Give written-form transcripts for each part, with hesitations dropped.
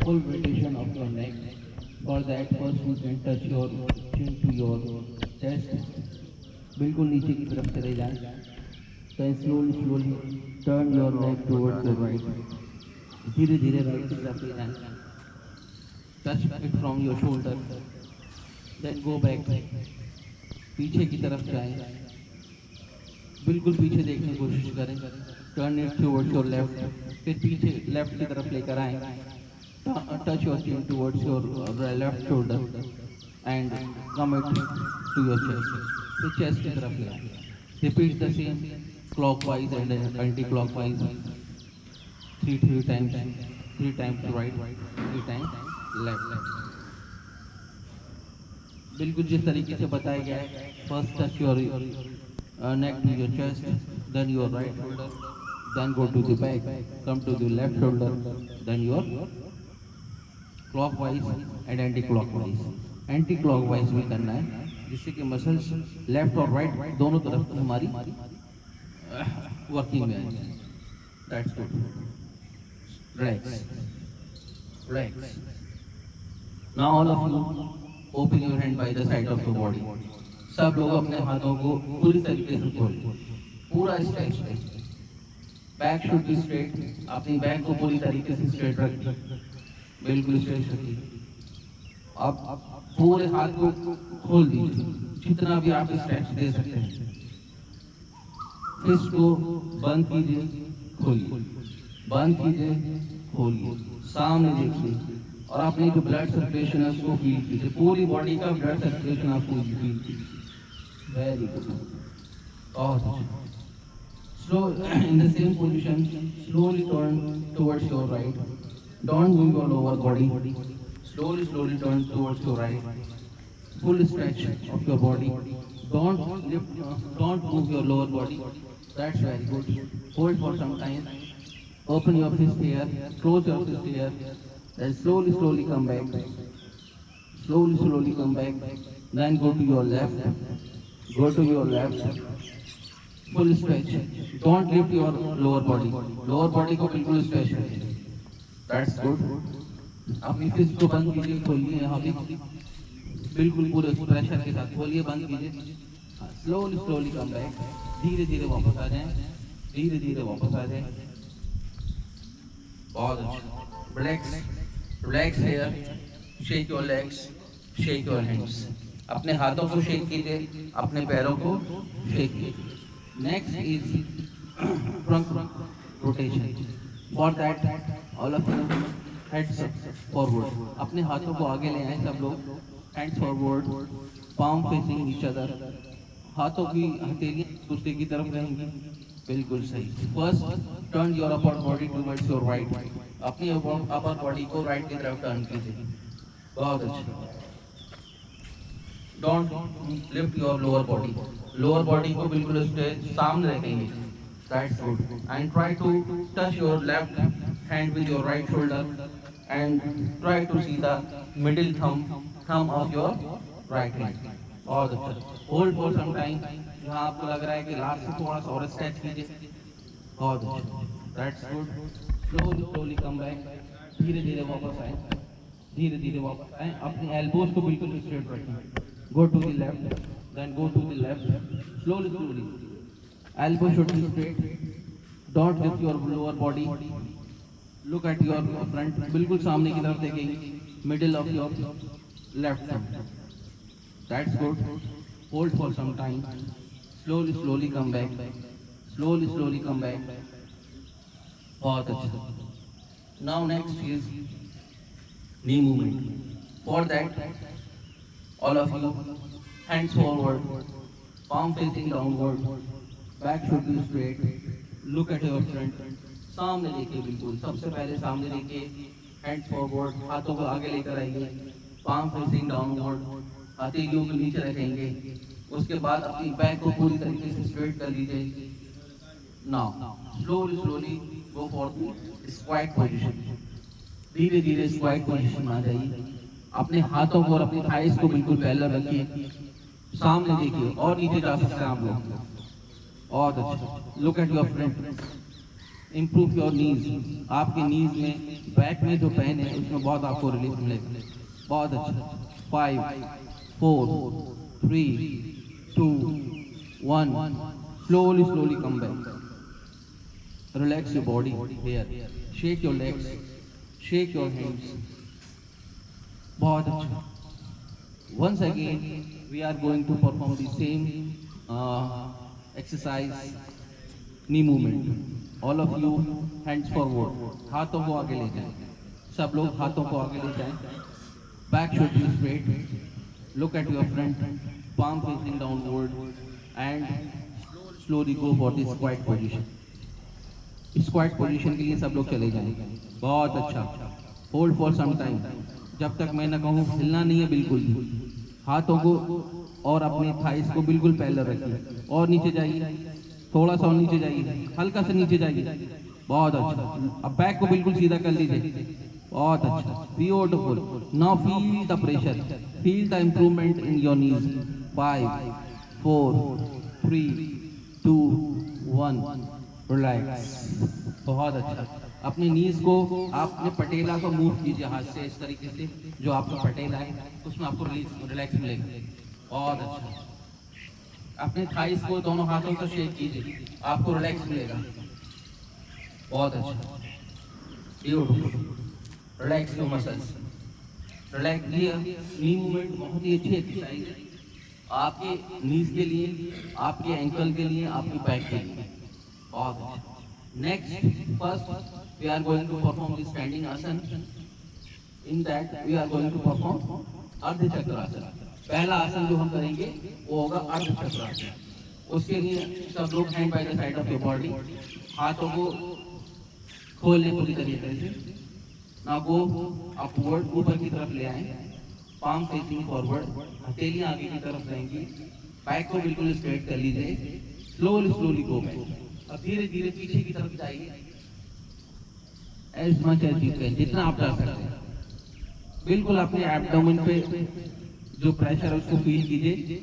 full rotation of your neck. For that, first you can touch your chin to your chest. बिल्कुल नीचे की तरफ चले जाएं. Then slowly turn your neck towards your right. धीरे धीरे राइट की तरफ ले जाएं. Touch it from your shoulder. Then go back. पीछे की तरफ जाएं. बिल्कुल पीछे देखने की कोशिश करें. Turn it towards your left. फिर पीछे लेफ्ट की तरफ लेकर आएं. Touch your chin towards your left shoulder and come it to your chest. फिर चेस्ट की तरफ ले आएं. Repeat the same clockwise and anti clockwise. Three times right, three times left. बिल्कुल जिस तरीके से बताया गया है. First touch your neck to your chest, then your right shoulder, then go to the back, come to the left shoulder, then your clockwise and anti-clockwise. Anti-clockwise भी करना है जिससे कि मसल्स लेफ्ट और राइट दोनों तरफ की हमारी वर्किंग में आएंगे. That's good. Relax. Relax. Now all of you open your hand by the side of the body. सब लोग अपने हाथों को पूरी तरीके से खोलें. पूरा स्ट्रेच लें. Back should be straight. अपनी बैक को पूरी तरीके से स्ट्रेट रखें. बिल्कुल स्ट्रेट रखिए. अब पूरे हाथ को खोल दीजिए जितना भी आप स्ट्रेच दे सकते हैं. फिस्ट को बंद कीजिए, खोलिए. बंद कीजिए, खोलिए. सामने देखिए और अपनी जो ब्लड सर्कुलेशन है उसको फील कीजिए. पूरी बॉडी का ब्लड सर्कुलेशन आपको फील कीजिए. Very good. Awesome. Slow in the same position. Slowly turn towards your right. Don't move your lower body. Slowly turn towards your right. Full stretch of your body. Don't lift. Don't move your lower body. That's very good. Hold for some time. Open your fist here. Close your fist here. Then slowly come back. Slowly come back. Then go to your left. Go to your left. Full stretch. Don't lift your lower body. Lower body को बिल्कुल stretch रखिए. That's good. अपनी fist को बंद कीजिए, खोलिए. यहाँ भी बिल्कुल पूरे प्रेशर के साथ खोलिए, बंद कीजिए. Slowly come back. धीरे वापस आ जाएं. धीरे वापस आ जाएं. बहुत अच्छा. Relax here. Shake your legs. Shake your hands. अपने हाथों को शेक कीजिए, अपने पैरों को शेक कीजिए. Next is front rotation. For that all of you heads forward. अपने हाथों को आगे ले आए सब लोग. Hands forward, palm facing each other. हाथों की हथेलियां दूसरे की तरफ रहेंगी. बिल्कुल सही. First turn your upper body towards your right. अपनी अपर बॉडी को राइट की तरफ टर्न कीजिए. बहुत अच्छा. Don't lift your lower body. Lower body को बिल्कुल सामने रखेंगे. That's good. And try to touch your left hand with your right shoulder and try to see the middle thumb of your right hand. बहुत अच्छा. Hold for some time. जहाँ आपको लग रहा है कि लास्ट से थोड़ा सा और स्ट्रेच कीजिए. बहुत अच्छा. That's good. Slowly come back. धीरे वापस आए. धीरे वापस आए. अपने एल्बोज को बिल्कुल स्ट्रेट रखें. Go to the left, then go to the left. Slowly. Elbow should be straight. Don't lift your lower body. Look at your front. बिल्कुल सामने की तरफ देखेंगे. Middle of your left thumb. That's good. Hold for some time. Slowly come back. Slowly come back. बहुत अच्छा. Now next is knee movement. For that, all of you, hands forward, palm facing downward, back should be straight. Look at your front. सामने देखिए बिल्कुल. सबसे पहले सामने देखिए. Hands forward, हाथों को आगे लेकर आइए. palm facing downward, हथेलियों को नीचे रखेंगे. उसके बाद अपनी बैक को पूरी तरीके से स्ट्रेट कर लीजिए. Now, slowly go for squat position. धीरे स्क्वाट पोजीशन में आ जाइए. अपने हाथों को और अपनी थाइस को बिल्कुल पैरेलल रखिए. सामने देखिए और नीचे जा सकते हैं आप लोग. बहुत अच्छा. Look at your front. Improve your knees. आपके नीज में बैक में जो पेन है उसमें बहुत आपको रिलीफ मिलेगा। बहुत अच्छा। 5 4 3 2 1। Slowly slowly come back. Relax your body here, shake your legs, shake your hands. बहुत अच्छा। Once again, we are going to perform the same exercise, knee movement. All of you, hands forward. हाथों को आगे ले जाएं। सब लोग हाथों को आगे ले जाएं। Back should be straight. Look at your front, palm facing downward, and slowly go for this squat position. Squat position के लिए सब लोग चले जाएं। बहुत अच्छा। होल्ड फॉर सम टाइम, जब तक मैं ना कहूँ हिलना नहीं है बिल्कुल भी। हाथों को और अपने थाइस को बिल्कुल पैरेलल रखिए और नीचे जाइए, थोड़ा सा और नीचे जाइए, हल्का सा नीचे जाइए। बहुत अच्छा। अब बैक को बिल्कुल सीधा कर लीजिए। बहुत अच्छा, beautiful. Now feel the pressure, feel the improvement in your knees. 5 4 3 2 1। Relax. बहुत अच्छा। अपने नीज को, आपने पटेला को मूव कीजिए हाथ से इस तरीके से, जो आपका पटेला है उसमें आपको रिलैक्स मिलेगा। बहुत अच्छा। अपने थाइस को दोनों हाथों से शेक कीजिए, आपको रिलैक्स मिलेगा। बहुत अच्छा, beautiful. Relax your muscles, relax. ये नी मूवमेंट बहुत ही अच्छी एक्सरसाइज है आपके नीज के लिए, आपके एंकल के लिए, आपके बैक के लिए। बहुत अच्छा। Next, first we are going to perform the standing asana. In that we are going to perform अर्ध चक्रासन। पहला आसन जो हम करेंगे वो होगा अर्ध चक्रासन। उसके लिए सब लोग hand by the side of your body, हाथों को खोल लें पूरी तरीके से। ना गो अपवर्ड, ऊपर की तरफ ले आए, पाम फेसिंग फॉरवर्ड, हथेलियां आगे की तरफ रहेंगी। बैक को बिल्कुल स्ट्रेट कर लीजिए। Slowly slowly go back. अब धीरे धीरे पीछे की तरफ जाइए, as much as you can, जितना आप जा सकते हैं। बिल्कुल अपने एब्डोमेन पे जो प्रेशर है उसको फील कीजिए।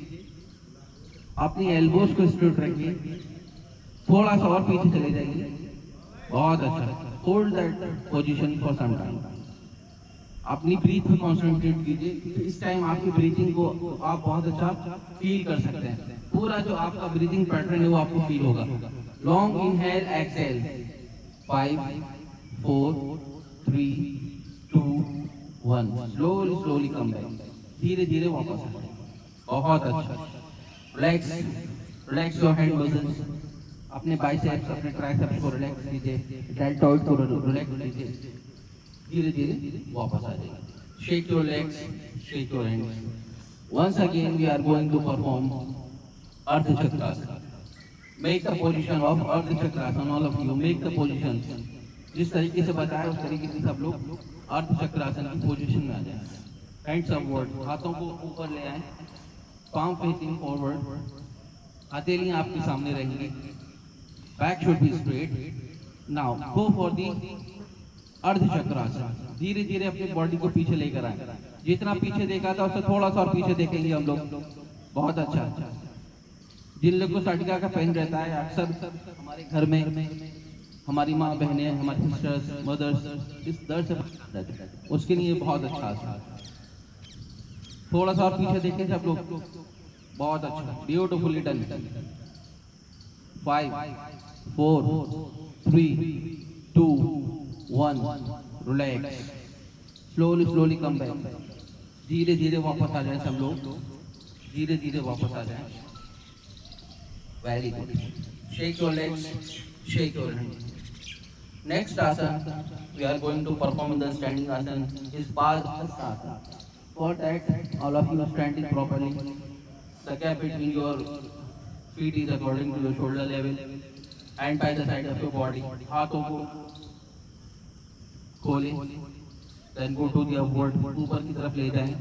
अपनी एल्बोज को स्ट्रेट रखिए, थोड़ा सा और पीछे चले जाइए। बहुत अच्छा। Hold that position for some time. अपनी ब्रीथ पे कॉन्सेंट्रेट कीजिए। इस टाइम आपकी ब्रीथिंग को आप बहुत अच्छा फील कर सकते हैं। पूरा जो आपका ब्रीथिंग पैटर्न है वो आपको फील होगा। Long inhale exhale. 5 4 3 2 1। Slowly slowly come back, धीरे धीरे वापस आ जाए। बहुत अच्छा। Relax, relax your hand muscles. अपने बाइसेप्स, अपने ट्राइसेप्स को रिलैक्स कीजिए, डेल्टॉइड को रिलैक्स कीजिए। धीरे धीरे वापस आ जाएगा। Shake your legs, shake your hands. Once again we are going to perform Ardha Chakrasana. Make the position of Ardha Chakrasana. All of you make the position. जिस तरीके से बताया उस तरीके से सब लोग अर्ध चक्रासन की पोजीशन में आ जाए। हैंड्स अपवर्ड, हाथों को ऊपर ले आए, पाम फेसिंग फॉरवर्ड, हथेलियां आपके सामने रहेंगी। Back should be straight. Now go for the अर्ध चक्रासन। धीरे धीरे अपनी बॉडी को पीछे लेकर आए। जितना पीछे देखा था उससे थोड़ा सा और पीछे देखेंगे हम लोग। बहुत अच्छा। जिन लोग को सर्टिका का पेन रहता है, अक्सर हमारे घर में हमारी माँ बहनें, हमारी सिस्टर्स, मदर्स इस दर्द से रहते हैं, उसके लिए बहुत अच्छा आसन। थोड़ा सा और पीछे देखें सब लोग। बहुत अच्छा, beautifully done. 5 4 3 2 1। Relax. Slowly slowly come back. धीरे धीरे वापस आ जाए सब लोग, धीरे धीरे वापस आ जाए। Very good. Shake your legs, shake your hands. Next asana we are going to perform the standing asana is Padhasana. For that, all of you are standing properly. The gap between your feet is according to your shoulder level and by the side of your body. हाथों को खोलें, then go to the upward, ऊपर की तरफ ले जाएं,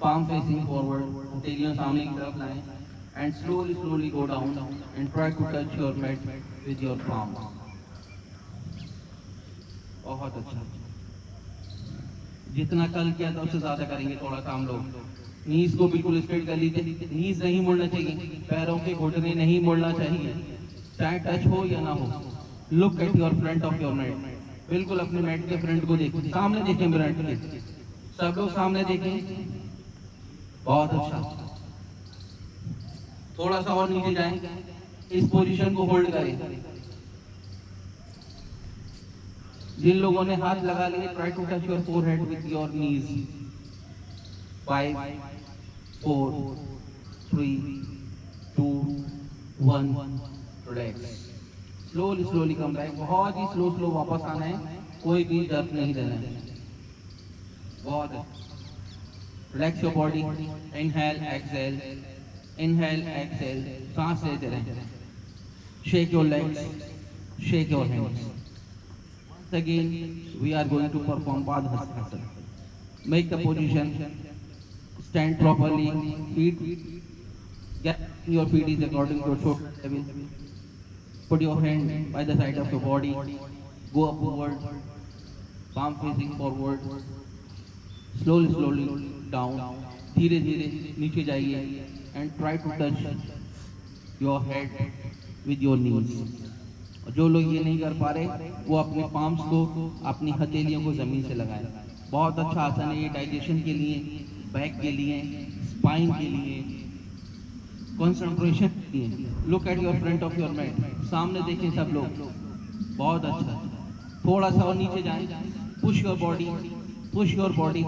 palm facing forward, हथेलियां सामने की तरफ लाएं, and slowly slowly go down and try to touch your mat with your palm. बहुत अच्छा। जितना कल किया था उससे ज्यादा करेंगे थोड़ा सा हम लोग। नीज को बिल्कुल स्ट्रेट कर लीजिए, नीज नहीं मुड़ना चाहिए, पैरों के घुटने नहीं मुड़ना चाहिए, चाहे टच हो या ना हो। Look at your front of your mat, बिल्कुल अपने मैट के फ्रंट को देखें, सामने देखें मैट के, सब लोग सामने देखें। बहुत अच्छा, थोड़ा सा और नीचे जाएं, इस पोजीशन को होल्ड करें। जिन लोगों ने हाथ लगा लिए, try to touch your forehead with your knees. 5 4 3 2 1, relax. Slowly slowly come back, बहुत ही स्लो स्लो वापस आना है, कोई भी दर्द नहीं देना है। बहुत relax your body, inhale exhale, inhale exhale, सांस लेते रहें। Shake your legs, shake your hands. Once again, we are going to perform Padhasana. Make the position, stand properly, feet, get your feet is according to your shoulder level. Put your hand by the side of your body, go upward, palm facing forward, slowly slowly down, धीरे धीरे नीचे जाइए, and try to touch your head with your knees. और जो लोग ये नहीं कर पा रहे, वो अपने पाम्स को, अपनी हथेलियों को जमीन से लगाएं। बहुत अच्छा आसन है ये, डाइजेशन के लिए, बैक के लिए, स्पाइन के लिए, कंसंट्रेशन के लिए। Look at your front of your mat, सामने देखें सब लोग। बहुत अच्छा, थोड़ा सा और नीचे जाएं, push your body, push your body.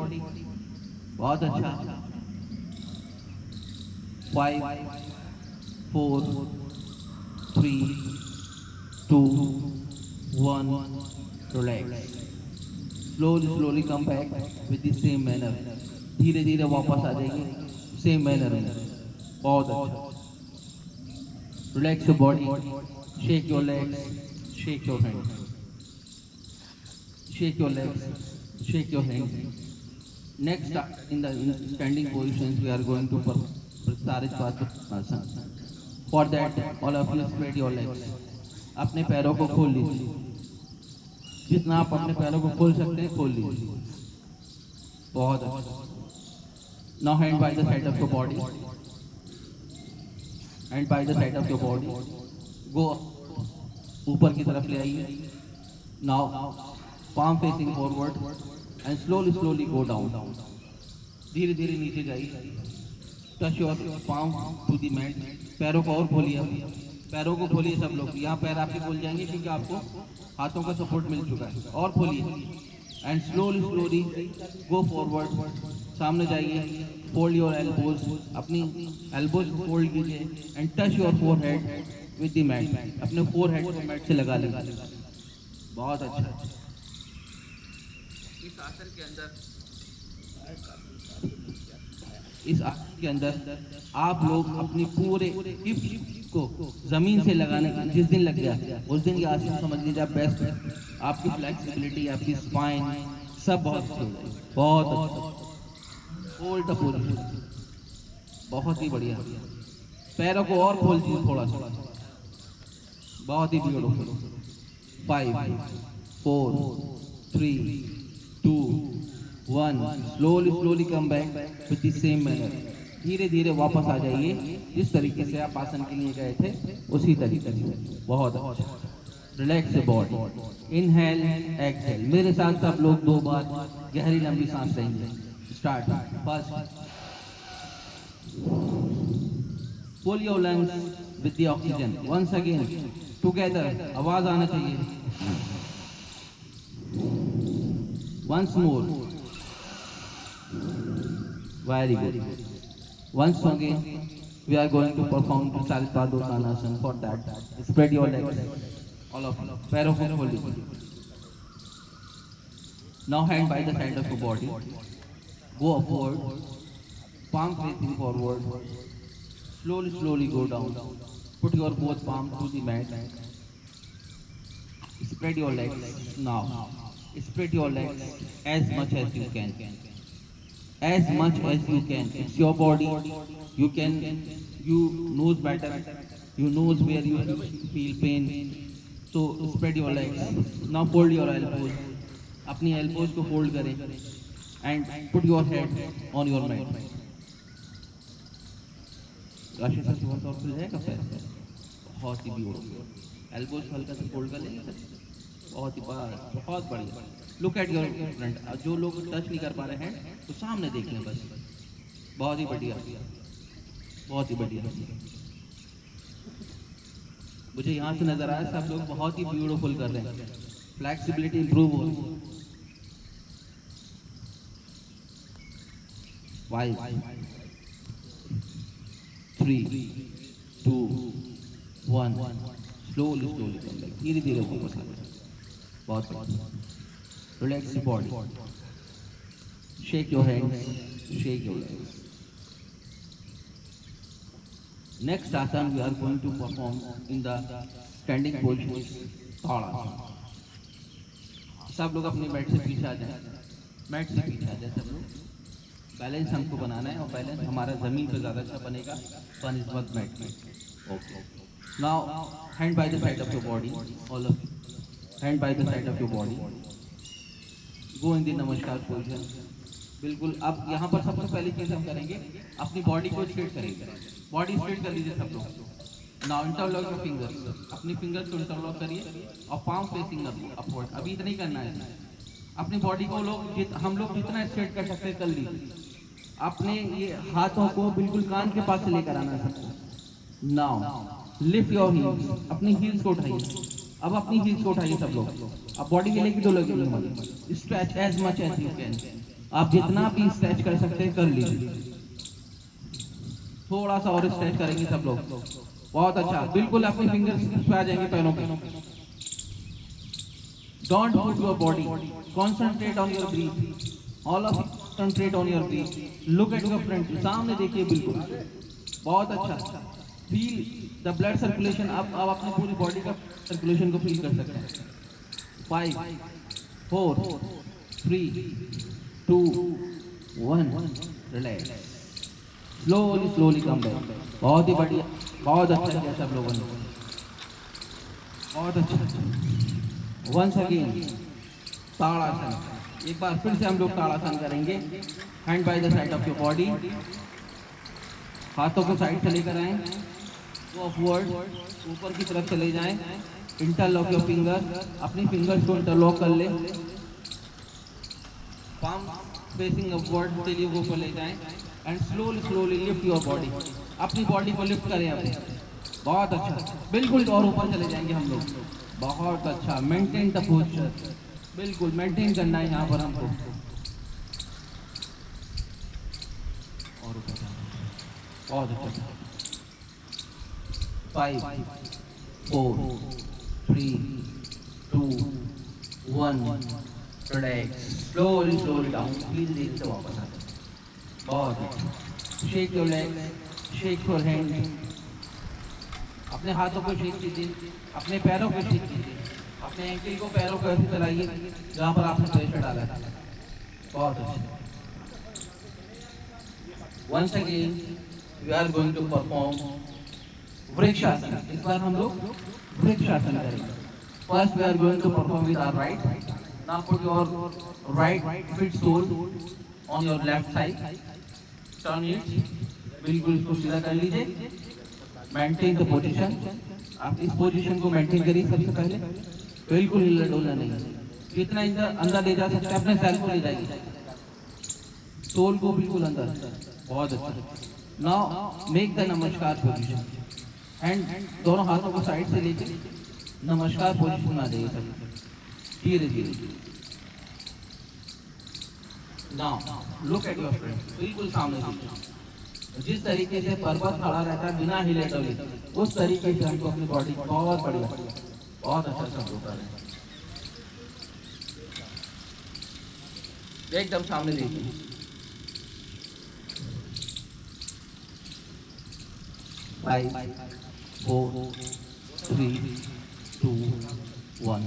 बहुत अच्छा। 5 4 3 2 1, relax. Slowly slowly come back with the same manner. धीरे धीरे वापस आ जाइए सेम मैनर में। बहुत अच्छा। Relax your body, shake your legs, shake your hand, shake your legs, shake your hand. Next in the standing positions we are going to perform Prasaripasana. For that all of you spread your legs. अपने पैरों को खोल लीजिए, जितना आप अपने पैरों को खोल सकते हैं खोल लीजिए। बहुत अच्छा। Now hand by the side of your body, and by the side of your body, go ऊपर की तरफ ले आइए। Now palm facing forward and slowly slowly go down. धीरे धीरे नीचे जाइए। Touch your palm to the mat. पैरों को और खोलिए, पैरों को खोलिए सब लोग। यहाँ पैर आपके खोल जाएंगे क्योंकि आपको हाथों का सपोर्ट मिल चुका है। और खोलिए and slowly slowly go forward, सामने जाइए। फोल्ड योर एल्बोज, अपनी एल्बोज को फोल्ड कीजिए and touch your forehead with the mat, अपने फोरहेड को मैट से लगा लीजिए। बहुत अच्छा। इस आसन के अंदर आप लोग अपनी पूरे हिप्स को जमीन से लगाने का जिस दिन लग गया उस दिन ये आसन समझ लीजिए आप बेस्ट है। आपकी फ्लेक्सिबिलिटी, आपकी स्पाइन सब बहुत अच्छी हो जाएगी। बहुत अच्छा। होल्ड द पोजीशन, बहुत ही बढ़िया। पैरों को और खोल दीजिए थोड़ा सा, बहुत ही beautiful. 5 4 3 2 1, slowly slowly come back with the same manner. धीरे धीरे वापस आ जाइए जिस तरीके से आप आसन के लिए गए थे उसी तरीके से। बहुत अच्छा। Relax the body, inhale exhale. मेरे साथ सब लोग 2 बार गहरी लंबी सांस लेंगे। Start. First, pull your lungs with the oxygen. Once again together, आवाज आना चाहिए। Once more, very good. Once again we are going to perform Prasaripasana. For that spread your legs, all of you, पैरों को खोलिए। Now hand by the side of your body, go upward, palm facing forward, slowly slowly go down. Put your both palms to the mat, spread your legs. Now spread your legs as much as you can, as much as you can. It's your body, you can, you knows better, you knows where you feel pain, so spread your legs. Now fold your elbows, अपनी elbows को fold करें and put your head on your mat. राशि sir बहुत और खुल जाएगा पैर, बहुत ही beautiful. एल्बोज हल्का सा फोल्ड कर लेंगे सर। बहुत ही बहुत बढ़िया। Look at your front. जो लोग टच नहीं कर पा रहे हैं तो सामने देख लें बस। बहुत ही बढ़िया, बहुत ही बढ़िया। मुझे यहाँ से नजर आया सब लोग बहुत ही ब्यूटीफुल कर रहे हैं, फ्लेक्सिबिलिटी इंप्रूव हो रही है। 5 3 2 1। स्लोली स्लोली कम बैक, धीरे धीरे वापस आ जाए। बहुत बहुत relax your body, shake your hands, shake your legs. Next asana we are going to perform in the standing position, ताड़ासन। सब लोग अपने मैट से पीछे आ जाएं, मैट से पीछे आ जाए सब लोग। बैलेंस हमको बनाना है और बैलेंस हमारा जमीन पे ज़्यादा अच्छा बनेगा बनिस्बत मैट में। Okay, now hand by the side of your body, all of hand by the side of your body, go in the नमस्कार पोजीशन। बिल्कुल। अब यहाँ पर सबसे पहली चीज़ हम करेंगे, अपनी बॉडी को स्ट्रेट करेंगे। बॉडी स्ट्रेट कर लीजिए सब लोग। नाउ इंटरलॉक योर फिंगर्स, अपनी फिंगर्स को इंटरलॉक करिए और पाम फेसिंग अपवर्ड। अभी इतना ही करना है। अपनी बॉडी को हम लोग जितना स्ट्रेट कर सकते हैं कर लीजिए। अपने ये हाथों को बिल्कुल कान के पास से लेकर आना है सबको। नाउ लिफ्ट योर हील्स, अपनी हील्स को उठाइए। अब अपनी हील्स को उठाइए सब लोग। अब बॉडी के लिए डोलेगी, stretch as much as you can. आप जितना भी स्ट्रेच कर सकते हैं कर लीजिए। थोड़ा सा और स्ट्रेच करेंगे सब लोग। बहुत अच्छा, बिल्कुल अपनी फिंगर्स पे आ जाएंगे पैरों पे। Don't move your body, concentrate on your breathe. All of concentrate on your breathe. Look at your front, सामने देखिए बिल्कुल। बहुत अच्छा, फील द ब्लड सर्कुलेशन। अब अपनी पूरी बॉडी का सर्कुलेशन को फील कर सकते हैं। 5 4 3 2 1। Relax, slowly slowly come back. बहुत ही बढ़िया, बहुत अच्छा किया सब लोगों ने, बहुत अच्छा। वंस अगेन ताड़ासन। एक बार फिर से हम लोग ताड़ासन करेंगे। Hand by the side of your body, हाथों को साइड से लेकर आए, वो अपवर्ड ऊपर की तरफ चले जाएं। इंटरलॉक योर फिंगर, अपनी फिंगर्स को इंटरलॉक कर ले। पाम फेसिंग अपवर्ड के लिए वो ऊपर ले जाएं and slowly slowly lift your body. अपनी बॉडी को लिफ्ट करें अपने। बहुत अच्छा, बिल्कुल। और ऊपर चले जाएंगे हम लोग। बहुत अच्छा, मेंटेन द पोस्चर, बिल्कुल मेंटेन करना है यहाँ पर हमको। और ऊपर, बहुत अच्छा। 5 4 3 2 1। रिलैक्स, स्लोली स्लोली डाउन, धीरे धीरे से वापस आ जाए। बहुत अच्छा। Shake your legs, shake your hand. अपने हाथों को शेक कीजिए, अपने पैरों को शेक कीजिए। अपने एंकल को, पैरों को ऐसे चलाइए जहाँ पर आपने प्रेशर डाला है। बहुत अच्छा। Once again we are going to perform vrikshasana. इस बार हम लोग वृक्षासन करेंगे। First we are going to perform with our right. Now put your right feet sole on your left side, turn it, बिल्कुल इसको सीधा कर लीजिए। Maintain the position. आप इस पोजीशन को मेंटेन करिए सबसे पहले, बिल्कुल हिलना डुलना नहीं। जितना अंदर ले जा सकते हैं अपने सेल को ले जाइए, सोल को बिल्कुल अंदर। बहुत अच्छा। नाउ मेक द नमस्कार पोजीशन। एंड दोनों हाथों को साइड से लेके नमस्कार पोजीशन में आ जाइए सब, धीरे धीरे। Now look at your front, बिल्कुल सामने देखिए। जिस तरीके से पर्वत खड़ा रहता है बिना हिले डुले, उस तरीके से हमको अपनी बॉडी, बहुत बढ़िया, बहुत अच्छा सब होता है। एकदम सामने देखिए। 5 4 3 2 1।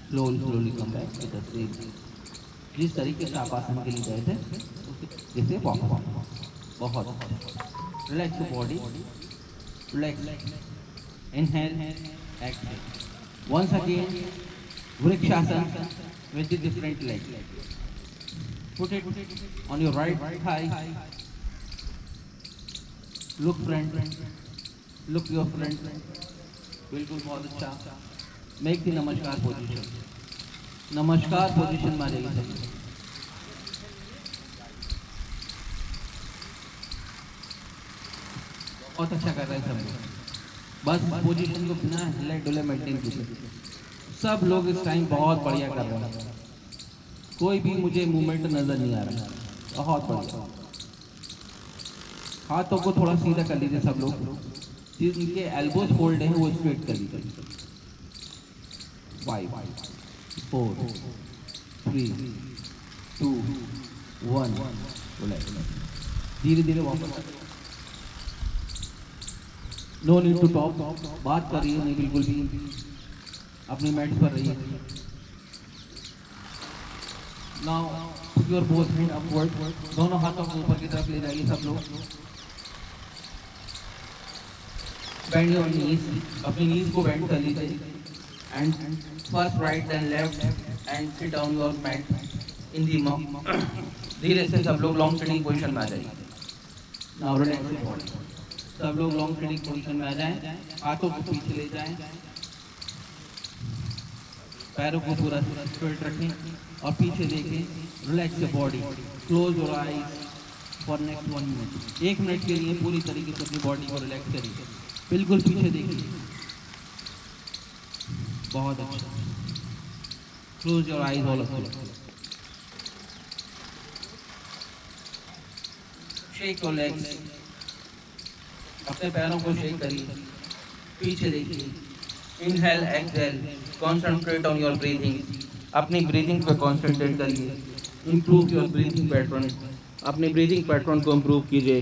Slowly slowly come back to the same. जिस तरीके से आप आसन के लिए गए थे जैसे वापस। बहुत relax body, relax, inhale, exhale. Once again vrikshasana with the different leg. Put it on your right thigh. Look front, look your front. बिल्कुल बहुत अच्छा। मेक दी नमस्कार पोजीशन। नमस्कार पोजीशन में आ जाइए सब। बहुत अच्छा कर रहे हैं सब लोग। बस पोजीशन को बिना हिले डुले मेंटेन कीजिए। सब लोग इस टाइम बहुत बढ़िया कर रहे हैं। कोई भी मुझे मूवमेंट नजर नहीं आ रहा। बहुत बढ़िया। हाथों को थोड़ा सीधा कर लीजिए सब लोग। जिनके एल्बोज फोल्ड हैं वो स्ट्रेट कर लीजिए। 5 4 3 2 1। धीरे धीरे वापस। No need to talk. बात कर रही है नहीं बिल्कुल भी। अपनी मैट्स पर रही है। Now put your both hand upward. दोनों हाथों को ऊपर की तरफ ले जाइए सब लोग। Bend your knees. अपनी नीज को बेंड कर लीजिए। And first right then left and sit down your mat in the धीरे से सब लोग लॉन्ग सिटिंग पोजीशन में आ जाइए। Now relax. सब लोग लॉन्ग सिटिंग पोजीशन में आ जाएं। हाथों को पीछे ले जाएं। पैरों को पूरा स्ट्रेट रखें और पीछे देखें। Relax your body. Close your eyes for next 1 minute. 1 minute के लिए पूरी तरीके से अपनी बॉडी को रिलैक्स करिए। बिल्कुल पीछे देखिए। बहुत अच्छा। Close your eyes all of you. Shake your legs. अपने पैरों को शेक करिए। पीछे देखिए। Inhale exhale. Concentrate on your breathing. अपनी ब्रीथिंग पे कॉन्सेंट्रेट करिए। Improve your breathing pattern. अपनी ब्रीथिंग पैटर्न को इम्प्रूव कीजिए।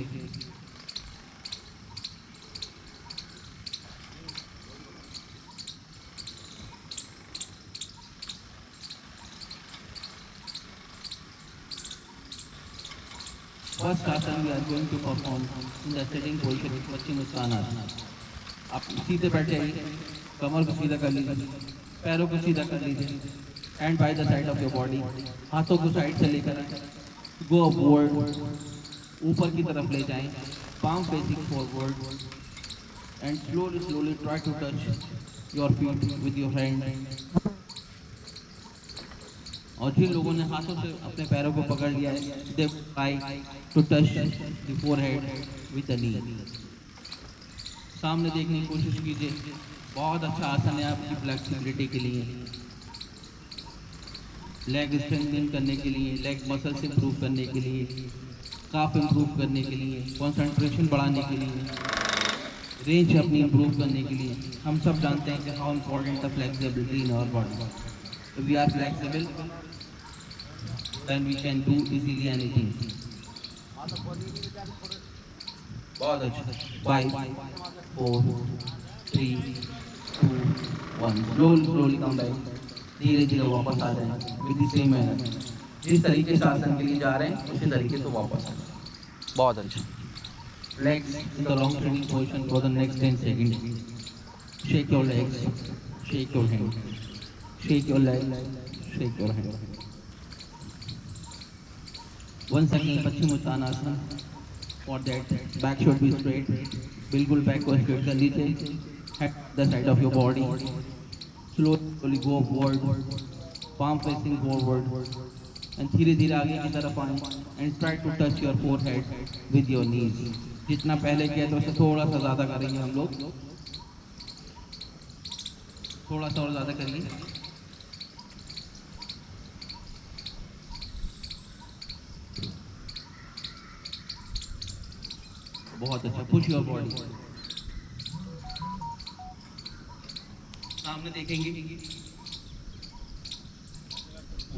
First asana we are going to perform in the sitting position Paschim Uttanasana. आप सीधे बैठ जाइए। कमर को सीधा कर लीजिए। पैरों को सीधा कर लीजिए। And by the side of your body. हाथों को साइड से लेकर गो अपवर्ड। ऊपर की तरफ ले जाएं। Palm facing forward and slowly slowly try to touch your feet with your hand. और जिन लोगों ने हाथों से अपने पैरों को पकड़ लिया है they try to touch the forehead with the knee. सामने देखने की कोशिश कीजिए। बहुत अच्छा आसन है आपकी फ्लेक्सिबिलिटी के लिए, लेग स्ट्रेंथनिंग करने के लिए, लेग मसल्स इंप्रूव करने के लिए, काफ इंप्रूव करने के लिए, कंसंट्रेशन बढ़ाने के लिए, रेंज अपनी इंप्रूव करने के लिए। हम सब जानते हैं कि how important the flexibility in our body. If we are flexible, then we can do easily anything. बहुत अच्छा। 5 4 3 2 1। Slowly come back. धीरे धीरे वापस आ जाएं विद द सेम मैनर। जिस तरीके से आसन के लिए जा रहे हैं उसी तरीके से वापस आ जाएं। बहुत अच्छा। Legs in the long sitting position for the next 10 seconds. Shake your legs, shake your hand, shake your legs, shake your hand. 1 second Paschim Uttanasana. For that, back should be straight. बिल्कुल बैक को straight कर लीजिए। Head the side of your body. Slowly go forward. Palm facing forward. And धीरे धीरे आगे की तरफ आएं and try to touch your forehead with your knees. जितना पहले किया था उससे थोड़ा सा ज़्यादा करेंगे हम लोग। थोड़ा सा और ज़्यादा करिए। बहुत अच्छा। Push your body. सामने देखेंगे।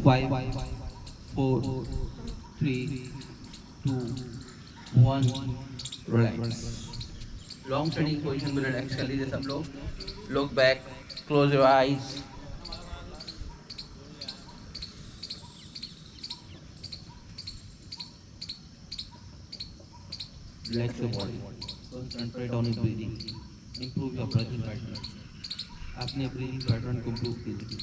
5 4 3 2 1। रिलैक्स। लॉन्ग स्टैंडिंग पोजीशन में रिलैक्स कर लीजिए सब लोग। Look back, close your eyes. Relax your body. Concentrate on your breathing. Improve your breathing pattern. अपने ब्रीदिंग पैटर्न को इम्प्रूव कीजिए।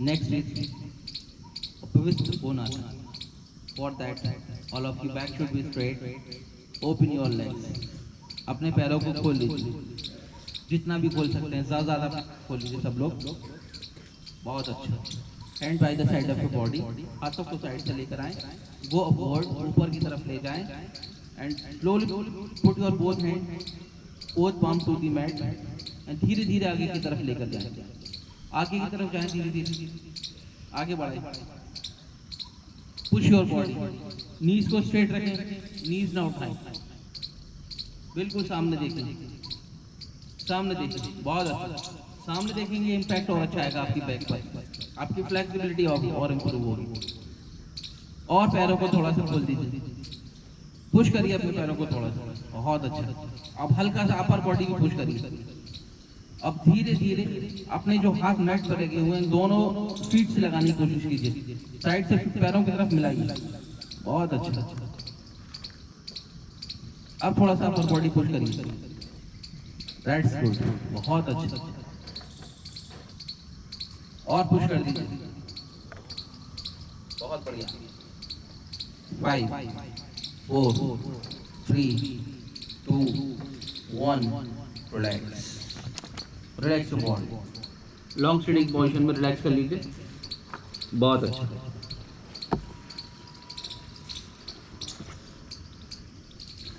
नेक्स्ट इज पवित्र कोणासन। For that, all of you back should be straight. Open your legs. अपने पैरों को खोल लीजिए, जितना भी खोल सकते हैं, ज़्यादा खोल लीजिए सब लोग। बहुत अच्छा। Hand by the side of your body, हाथों को साइड से लेकर आएं, गो अपवर्ड, ऊपर की तरफ ले जाएं, and slowly put your both hand, both palm to the mat, and धीरे धीरे आगे की तरफ लेकर जाएं, आगे की तरफ जाएं, धीरे धीरे आगे बढ़ाएं। पुश योर बॉडी, नीज को स्ट्रेट रखें, नीज ना उठाएं, बिल्कुल सामने देखें, सामने देखें, बहुत अच्छा। सामने देखेंगे इम्पैक्ट और अच्छा आएगा आपकी बैक पर, आपकी फ्लेक्सिबिलिटी और इम्प्रूव होगी। और पैरों को थोड़ा सा खोल दीजिए, पुश करिए अपने पैरों को थोड़ा सा, बहुत अच्छा। अब हल्का सा अपर बॉडी को पुश करिए। अब धीरे धीरे अपने जो हाथ मैट पर लगे हुए हैं दोनों फीट से लगाने की कोशिश कीजिए, साइड से पैरों की तरफ मिलाइए, बहुत अच्छा। अब थोड़ा सा अपर बॉडी पुश करिए, दैट्स गुड, बहुत अच्छा। और पुश कर दीजिए, बहुत बढ़िया। 5 4 3 2 1, relax, relax your body. Long standing position में रिलैक्स कर लीजिए, बहुत अच्छा।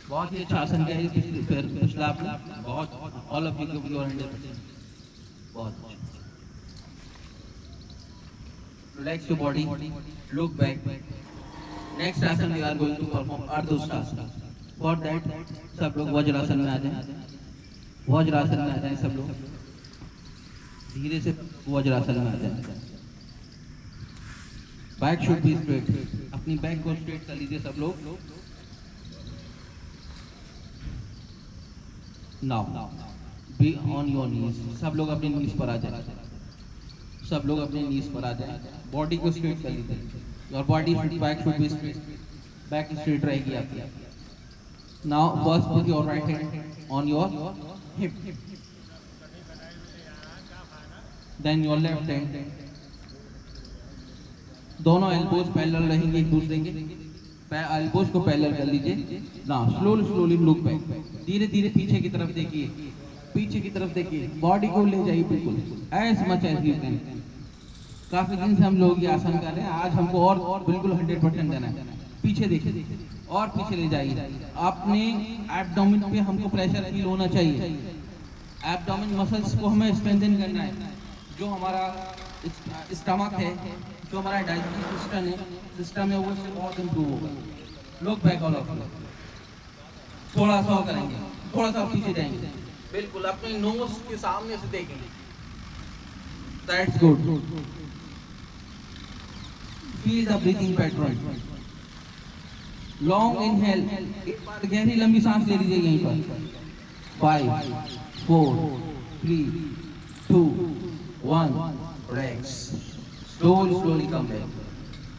बहुत ही अच्छा आसन किया है पिछला आपने, बहुत। All of you give your 100%, बहुत अच्छा। Relax your body, look back. Next आसन we are going to perform अर्धोष्टासन। For that सब लोग वज्रासन में आ जाएं, वज्रासन में आ जाएं सब लोग, धीरे से वज्रासन में आ जाएं। बैक शुड बी स्ट्रेट, अपनी बैक को स्ट्रेट कर लीजिए सब लोग। Now be on your knees, सब लोग अपने नीज पर आ जाएं, सब लोग अपने नीज पर आ जाएं, बॉडी को स्ट्रेट कर लीजिए। Your body back should be straight, back straight रहेगी आपकी। Now first put your right hand on your hip, then your left hand, दोनों एल्बोज पैरेलल रहेंगे एक दूसरे के, एल्बोज को पैरेलल कर लीजिए। Now slowly slowly look back, धीरे धीरे पीछे की तरफ देखिए, पीछे की तरफ देखिए, बॉडी को ले जाइए बिल्कुल as much as you can. काफी दिन से हम लोग ये आसन कर रहे हैं, आज हमको और बिल्कुल 100% देना है। पीछे देखिए और पीछे ले जाइए, अपने एब्डोमेन पे हमको प्रेशर फील होना चाहिए, एब्डोमेन मसल्स को हमें स्ट्रेंथन करना है। जो हमारा स्टमक है, जो हमारा डाइजेस्टिव सिस्टम है, वो उससे बहुत इम्प्रूव होगा। Look back all of you, थोड़ा सा करेंगे, थोड़ा सा पीछे जाएंगे, बिल्कुल अपने नोज के सामने से देखेंगे, that's good. Feel the breathing pattern, long inhale, एक बार गहरी लंबी सांस ले लीजिए यहीं पर। 5 4 3 2 1, रिलैक्स, स्लोली कम बैक,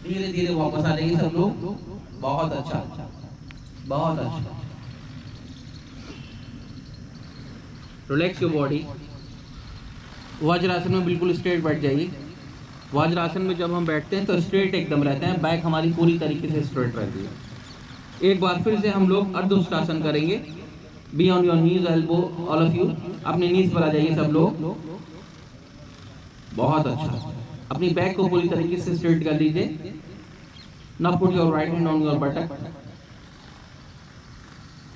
धीरे धीरे वापस आ जाइए सब लोग, बहुत अच्छा, बहुत अच्छा। Relax your body. वज्रासन में बिल्कुल स्ट्रेट बैठ जाइए। वज्रासन में जब हम बैठते हैं तो स्ट्रेट एकदम रहते हैं, बैक हमारी पूरी तरीके से स्ट्रेट रहती है। एक बार फिर से हम लोग अर्धोष्टासन करेंगे। Be on your knees, elbow, all of you अपने नीज पर आ जाइए सब लोग, बहुत अच्छा। अपनी बैक को पूरी तरीके से स्ट्रेट कर लीजिए। Now put your right hand on your buttock,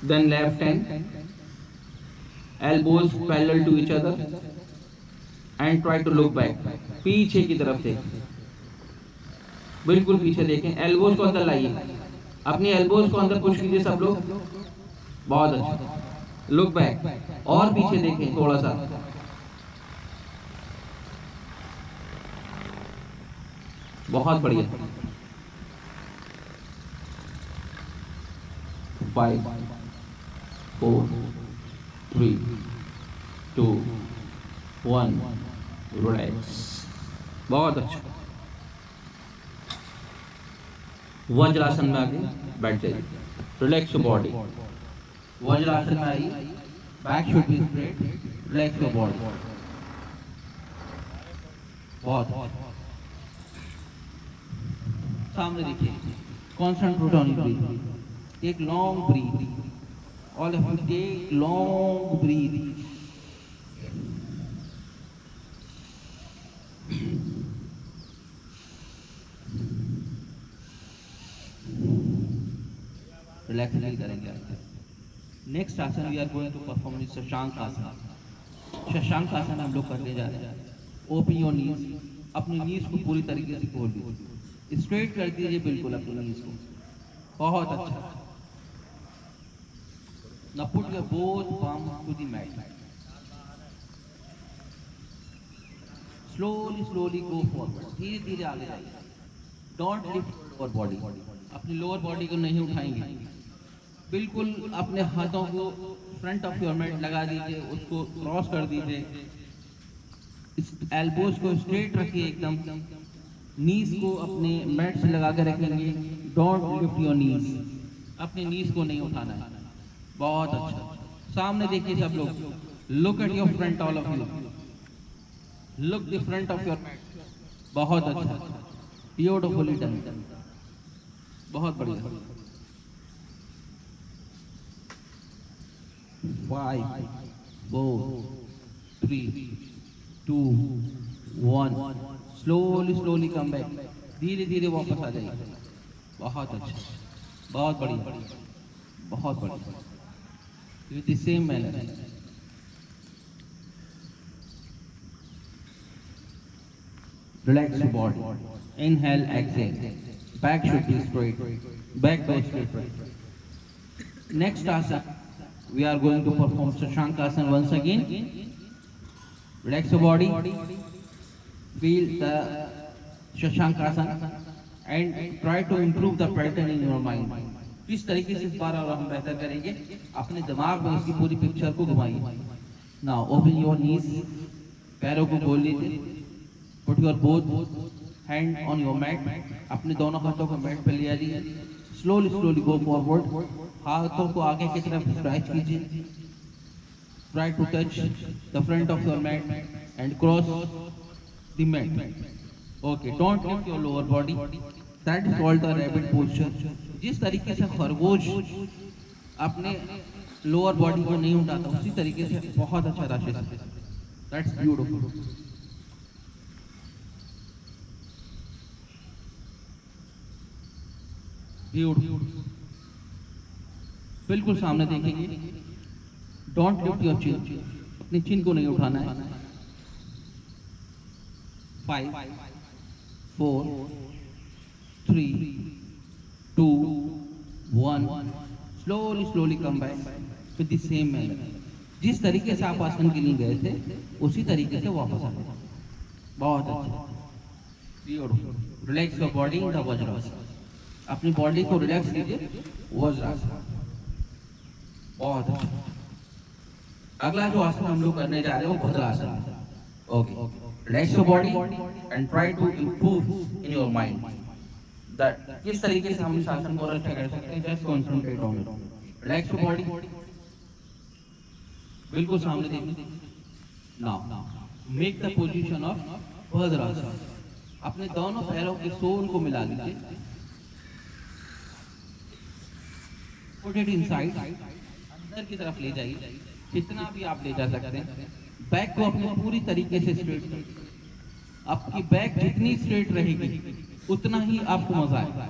then left hand, elbows parallel to each other and try to look back, पीछे की तरफ देखें, बिल्कुल पीछे देखें, एल्बोज को अंदर लाइए, अपनी एल्बोज को अंदर पुश कीजिए सब लोग, बहुत अच्छा। लुक बैक और पीछे देखें थोड़ा सा, बहुत बढ़िया। 5 4 3 2 1, रिलैक्स, बहुत अच्छा। वज्रासन में आगे बैठ जाइए, रिलैक्स योर बॉडी। वज्रासन में आइए, back should be straight, relax your body, बहुत। सामने देखिए Concentrate on your breathing. Take long breath. All of you take long breath. Relaxing करेंगे आप. Next आसन we are going to perform is Shashank आसन. शशांक आसन हम लोग करने जा रहे हैं. Open your knees. अपनी नीज को पूरी तरीके से खोल दीजिए. स्ट्रेट कर दीजिए बिल्कुल अपनी नीज को. बहुत अच्छा. Now put your both palms to the mat. Slowly go forward. धीरे धीरे आगे जाइए. Don't lift your body. अपनी लोअर बॉडी को नहीं उठाएंगे. बिल्कुल अपने हाथों को फ्रंट ऑफ योर मैट लगा दीजिए. उसको क्रॉस कर दीजिए. एल्बोज को स्ट्रेट रखिए एकदम. नीज को अपने मैट से लगा के रखेंगे. Don't lift your knees. अपनी नीज को नहीं उठाना है. बहुत अच्छा. सामने देखिए सब लोग. Look at your front all of you. Look the front of your mat. बहुत अच्छा. Beautifully done. बहुत बढ़िया. 5 4 3 2 1. Slowly come back. धीरे धीरे वापस आ जाइए. बहुत अच्छा. बहुत बढ़िया. बहुत बढ़िया. With the same manner. Relax your body. Inhale, exhale. Back should be straight. Back goes straight. Next asana, we are going to perform Shashankasana once again. Relax your body. Feel the Shashankasana and try to improve the pattern in your mind. किस तरीके से इस बार और हम बेहतर करेंगे. अपने दिमाग में इसकी पूरी पिक्चर को घुमाइए. Now open your knees. पैरों को खोल लीजिए. Put your both hand on your mat. अपने दोनों हाथों को मैट पे ले आइए. Slowly go forward. हाथों को आगे की तरफ स्ट्रेच कीजिए. Try to touch the front of your mat and cross the mat. Okay, don't lift your lower body. That is called the rabbit posture. जिस तरीके से खरगोश अपने लोअर बॉडी को नहीं उठाता, उसी तरीके से बहुत अच्छा राशि. That's beautiful. बिल्कुल सामने देखेंगे. Don't lift your chin. अपनी चिन को नहीं उठाना है. 5 4 3 2 1. Slowly come back with the same manner. जिस तरीके से आप आसन के लिए गए थे उसी तरीके से वापस आ गए. बहुत अच्छा. Relax your body in the vajrasana. अपनी बॉडी को रिलैक्स कीजिए. वज्रासन. बहुत अच्छा. अगला जो आसन हम लोग करने जा रहे हैं वो Bhadrasana. Okay. Relax your body and try to improve in your mind. That किस तरीके से हम इस आसन को अच्छा कर सकते हैं. Just concentrate on it. Relax your body. बिल्कुल सामने देखिए. Now make the position of Bhadrasana. अपने दोनों पैरों के सोल को मिला लीजिए. Put it inside. अंदर की तरफ ले जाइए. जितना भी आप ले जा सकते हैं. बैक को अपने पूरी तरीके से स्ट्रेट करिए. आपकी बैक जितनी स्ट्रेट रहेगी उतना ही आपको मजा आएगा.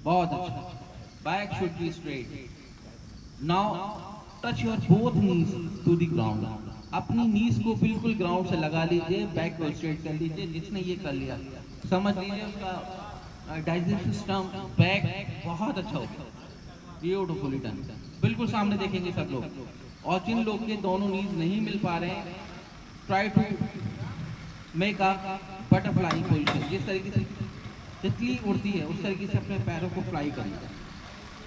बहुत अच्छा. Back should be straight. Now touch your both knees to the ground. अपनी नीज को बिल्कुल ग्राउंड से लगा लीजिए. बैक को स्ट्रेट कर लीजिए. जिसने ये कर लिया समझ लीजिए उसका डाइजेस्टिव सिस्टम बैक बहुत अच्छा होगा. Beautifully done. बिल्कुल सामने देखेंगे सब लोग. और जिन लोग के दोनों नीज नहीं मिल पा रहे हैं, try to make a butterfly position. जिस तरीके से तितली उड़ती है उस तरीके से अपने पैरों को फ्लाई करिए.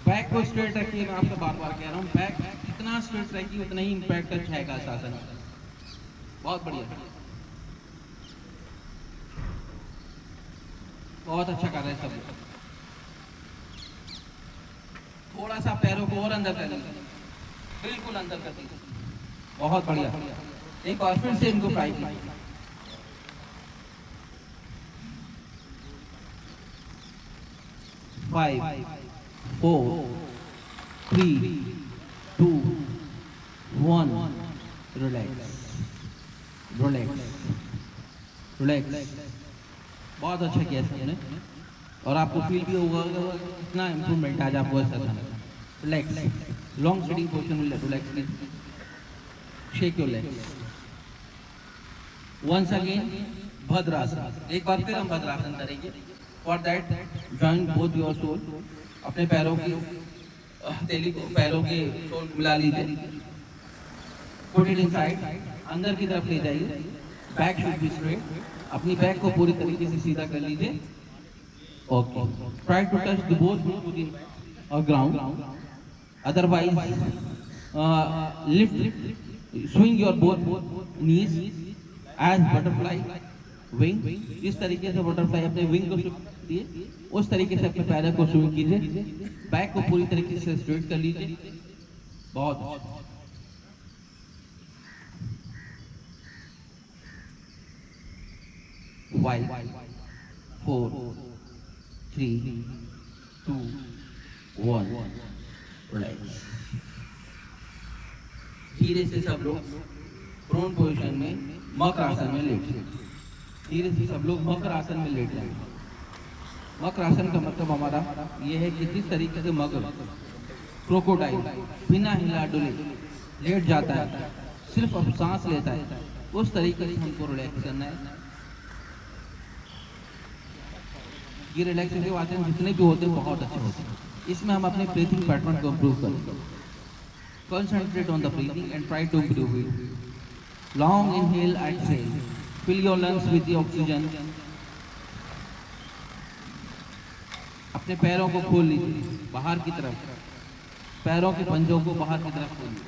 बैक को स्ट्रेट रखिए. मैं आपसे बार बार कह रहा हूँ, बैक जितना स्ट्रेट रहेगी उतना ही इम्पैक्ट अच्छा आएगा इस आसन में. बहुत बढ़िया. बहुत अच्छा कर रहे हैं सब लोग. थोड़ा सा पैरों को और अंदर कर दीजिए. बिल्कुल अंदर कर दीजिए. बहुत बढ़िया. एक बार फिर से इनको फ्राई कीजिए. 5, 4, 3, 2, 1. Relax, relax, relax. बहुत अच्छा किया सबने और आपको फील भी होगा कितना इम्प्रूवमेंट आज आपको ऐसा था। रिलैक्स, लॉन्ग सिटिंग पोजीशन में रिलैक्स कीजिए, shake your legs. Once again Bhadrasana, एक बार फिर हम भद्रासन करेंगे। For that join both your sole, अपने पैरों की हथेली को पैरों के सोल मिला लीजिए। पुट इट इनसाइड, अंदर की तरफ ले जाइए। बैक शुड बी स्ट्रेट, अपनी बैक को पूरी तरीके से सीधा कर लीजिए। Okay, try to touch the both to the ground, otherwise lift, swing your both knees as butterfly wing. इस तरीके से बटरफ्लाई अपने विंग को दिए, उस तरीके से अपने पैरों को स्विंग कीजिए। बैक को पूरी तरीके से स्ट्रेट कर लीजिए। बहुत 5, 4, 3, 2, 1। रिलैक्स। धीरे से सब लोग प्रोन पोजीशन में मकर आसन में लेट जाएं। धीरे से सब लोग मकर आसन में लेट जाएं। मकर आसन का मतलब हमारा यह है कि जिस तरीके से मगर क्रोकोडाइल बिना हिला डुले लेट जाता है, सिर्फ अब सांस लेता है, उस तरीके से हमको रिलैक्स करना है। ये रिलैक्सेशन आसन जितने भी होते हैं बहुत अच्छे होते हैं। इसमें हम अपने ब्रीथिंग पैटर्न को इम्प्रूव करेंगे। Concentrate on the breathing and try to improve it. Long inhale, exhale, fill your lungs with the oxygen. अपने पैरों को खोल लीजिए बाहर की तरफ, पैरों के पंजों को बाहर की तरफ खोलिए।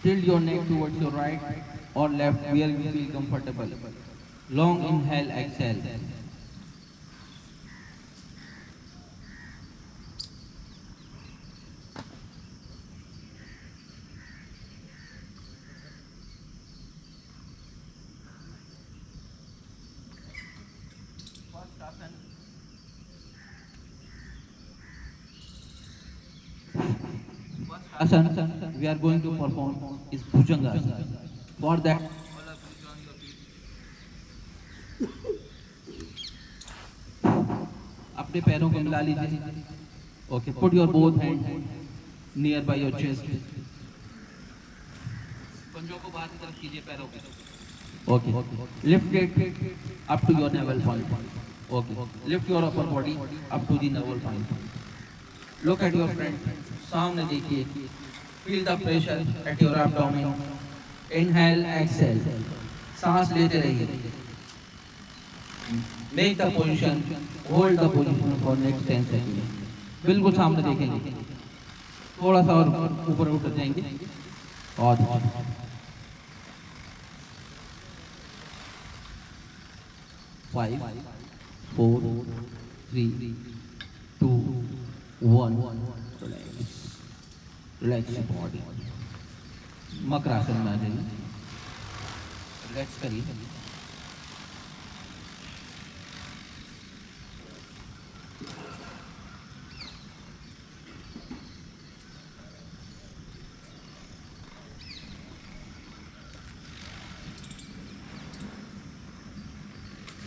Tilt your neck towards your right और left where you feel comfortable. Long inhale, exhale. Asan we are going to perform is Bhujanga Asana. For that, अपने पैरों को मिला लीजिए। Okay, put your both hand near by your chest. पंजों को बाहर की तरफ कीजिए पैरों के। Okay, lift it up to your navel point. Okay, lift your upper body up to the navel point. Look at your front, सामने देखिए। Feel the pressure at your abdomen. Inhale, exhale, सांस लेते रहिए। Make the position, hold the position for next 10 second. बिल्कुल सामने देखेंगे, थोड़ा सा और ऊपर उठ जाएंगे। और 5, 4, 3, 2, 1। Relax body. मकर आसन में आ जाइए, रिलैक्स करिए।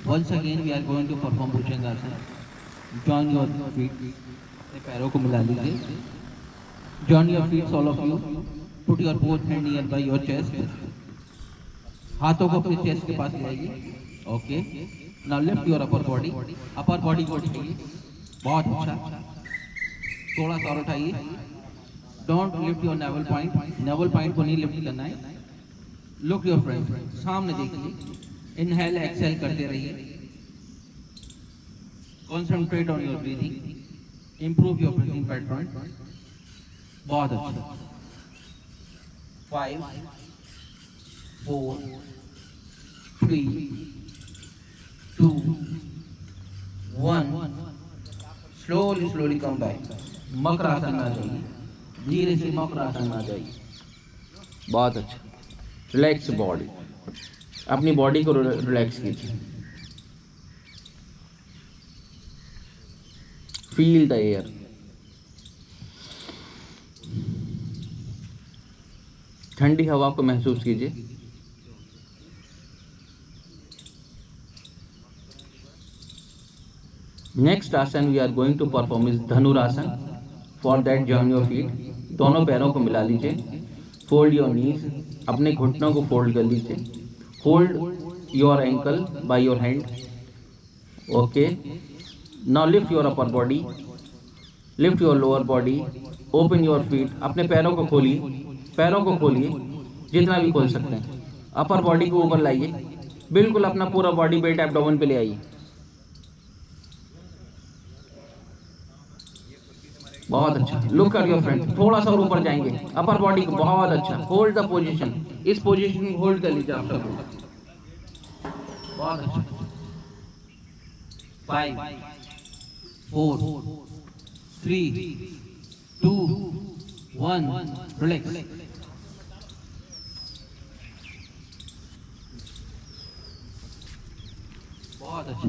Once again we are going to perform Bhujangasana. Join your feet, अपने पैरों को मिला लीजिए। Join your feet, all of you. Put your both hand nearby your chest. हाथों को अपने चेस्ट के पास ले आइए। Okay, now lift your upper body. Upper body को उठाइए। बहुत अच्छा, थोड़ा सा और उठाइए। Don't lift your navel point. navel point को नहीं लिफ्ट करना है। Look your friend, सामने देखिए। इनहेल, एक्सहेल करते रहिए। Concentrate on your breathing. Improve your breathing pattern. बहुत अच्छा। 5, 4, 3, 2, 1। Slowly, slowly come back. मकर आसन में आ जाइए। धीरे से मकर आसन में आ जाइए। बहुत अच्छा। रिलैक्स बॉडी, अपनी बॉडी को रिलैक्स कीजिए। Feel the air. ठंडी हवा को महसूस कीजिए। Next asana we are going to perform is dhanurasana. For that join your feet, दोनों पैरों को मिला लीजिए। फोल्ड योर नीज, अपने घुटनों को फोल्ड कर लीजिए। Hold your ankle bye your hand. Okay, now lift your upper body, lift your lower body, open your feet. अपने पैरों को खोलिए, पैरों को खोलिए जितना भी खोल सकते हैं। अपर बॉडी को ऊपर लाइए, बिल्कुल अपना पूरा बॉडी वेट एब्डोमेन पे ले आइए। बहुत अच्छा, लुक कर योर फ्रेंड, थोड़ा सा और ऊपर जाएंगे, अपर बॉडी को बहुत अच्छा। होल्ड द पोजीशन, इस पोजीशन को होल्ड कर लीजिए आप सब। बहुत अच्छा। 5 4 3 2 1 रिलैक्स। बहुत अच्छा।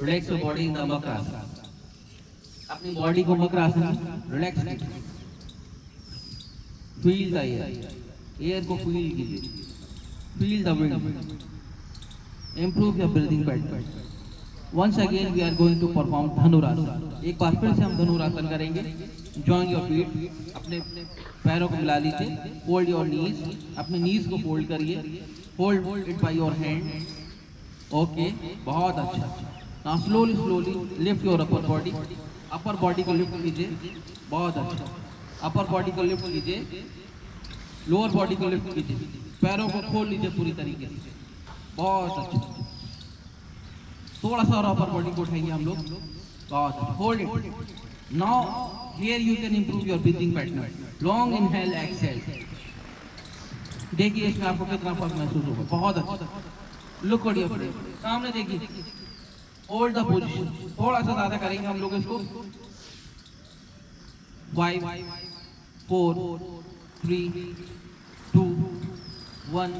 Relax your body in the Makar asana. अपनी बॉडी को मकर आसन में रिलैक्स कीजिए। फील द एयर, एयर को फील कीजिए। Feel the wind, improve your breathing pattern. Once again we are going to perform Dhanurasana. एक बार फिर से हम धनुरासन करेंगे। जॉइन योर फीट, अपने पैरों को मिला लीजिए। फोल्ड योर नीज, अपने नीज को फोल्ड करिए। Hold it by your hand. Okay, बहुत अच्छा। Now slowly slowly lift your upper body, upper body को लिफ्ट कीजिए। बहुत अच्छा, अपर बॉडी को लिफ्ट कीजिए, लोअर बॉडी को लिफ्ट कीजिए, पैरों को खोल लीजिए पूरी तरीके से। बहुत अच्छा, थोड़ा सा और अपर बॉडी को उठाएंगे हम लोग। बहुत अच्छा, hold it. Now here you can improve your breathing pattern. Long inhale, exhale. देखिए इसमें आपको कितना फर्क महसूस होगा। बहुत अच्छा, लुक एट योर फ्रेंड, सामने देखिए। होल्ड द पोजीशन, थोड़ा सा ज्यादा करेंगे हम लोग इसको। 5 4 3 2 1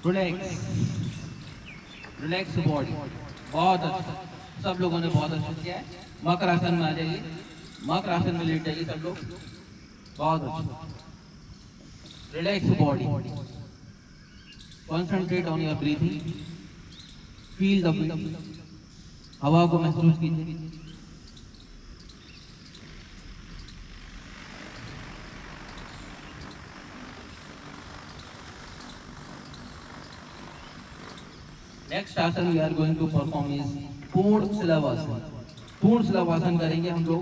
रिलैक्स। Relax body. बहुत अच्छा, सब लोगों ने बहुत अच्छा किया है। मकर आसन में आ जाइए, मकर आसन में लेट जाइए सब लोग। बहुत अच्छा, relax body, concentrate on your breathing. Feel the wind, हवा को महसूस कीजिए। Next asana we are going to perform is purna silvasana. Purna silvasana करेंगे हम लोग।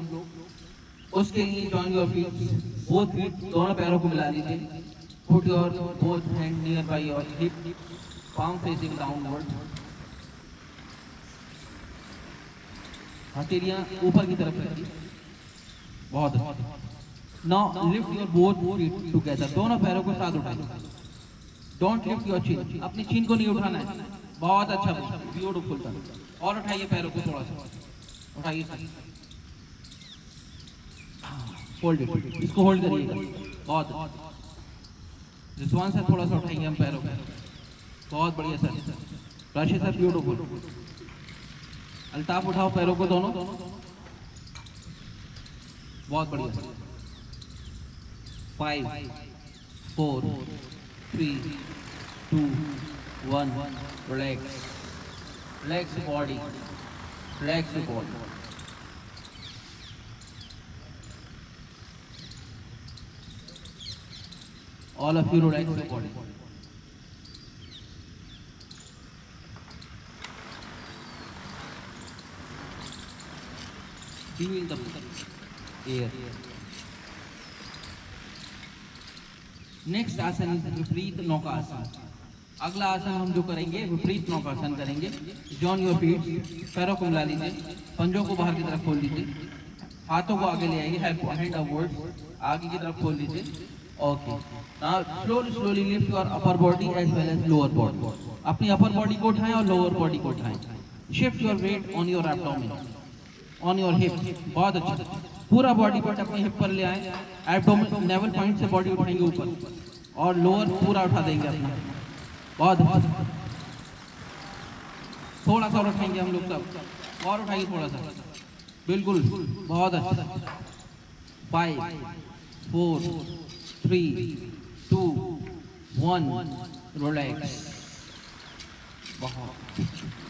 उसके लिए join your feet, both feet, दोनों पैरों को मिला लीजिए। Put your both hand near by your hip, palm facing downward। हथेलियां ऊपर की तरफ रखिए। बहुत अच्छा। Now lift your both feet together, दोनों पैरों को साथ उठाइए। डोंट लिफ्ट योर चिन, अपनी चिन को नहीं उठाना है। बहुत अच्छा, ब्यूटीफुल था। और उठाइए पैरों को, थोड़ा सा उठाइए। होल्ड इट, इसको होल्ड करिएगा। बहुत अच्छा, रिजवान सर थोड़ा सा उठाइए हम पैरों को। बहुत बढ़िया सर, राशि सर ब्यूटीफुल। अल्ताफ उठाओ पैरों को दोनों। बहुत बढ़िया। 5 4 3 2 1 relax. Relax body, relax body. All of you relax your body. Feel the air. Next आसन विपरीत नौकासन। अगला आसन हम जो करेंगे विपरीत नौकासन करेंगे। जॉइन योर फीट, पैरों को मिला लीजिए, पंजों को बाहर की तरफ खोल लीजिए, हाथों को आगे ले आइए, हैंड अपवर्ड, आगे की तरफ खोल लीजिए। Okay, now slowly lift your upper body as well as lower body. अपनी अपर बॉडी को उठाएं और लोअर बॉडी को उठाएं। Shift your weight on your abdomen, on your hip. बहुत अच्छा, पूरा बॉडी पार्ट अपने हिप पर ले आए। एब्डोमेन नेवल पॉइंट से बॉडी उठाएंगे ऊपर और लोअर पूरा उठा देंगे अपना। बहुत अच्छा, थोड़ा सा उठाएंगे हम लोग सब। और उठाइए थोड़ा सा, बिल्कुल, बहुत अच्छा। 5 4 3 2 1, रिलैक्स। बहुत बढ़िया।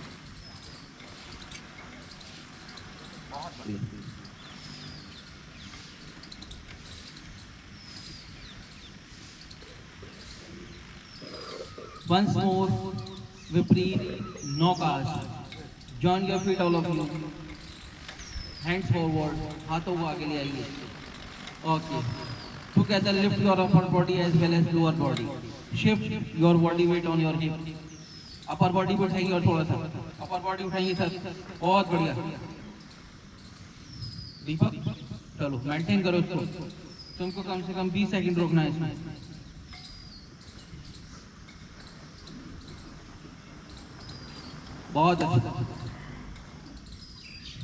Once more, Vipreet, no cast. Join your feet, all of you. Hands forward, हाथों को आगे ले आइए। Okay. Together lift your upper body as well as lower body. Shift your body weight on your hip. Upper body भी उठाइए और थोड़ा सा अपर बॉडी उठाइए सर, बहुत बढ़िया। दीपक, चलो मेंटेन करो इसको, तुमको कम से कम 20 सेकंड रोकना है इसमें। बहुत अच्छा।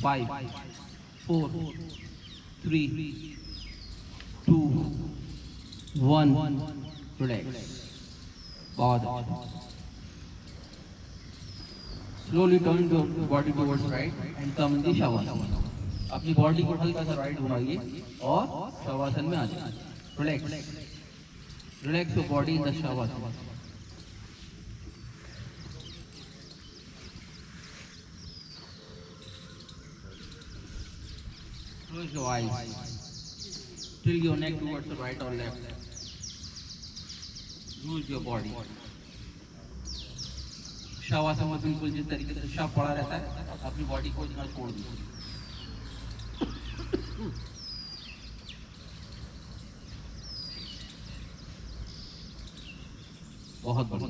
5 4 3 2 1, रिलैक्स। बहुत अच्छा। Slowly turn your body towards right and come in the shavasana. अपनी बॉडी को हल्का सा राइट घुमाइए और शवासन में आ जाइए। Relax, relax your body in the shavasana. Close your eyes. Tilt your neck towards the right or left. Use your body. Shavasana में बिल्कुल जिस तरीके से शव पड़ा रहता है, अपनी बॉडी को इतना छोड़ दीजिए। बहुत बढ़िया।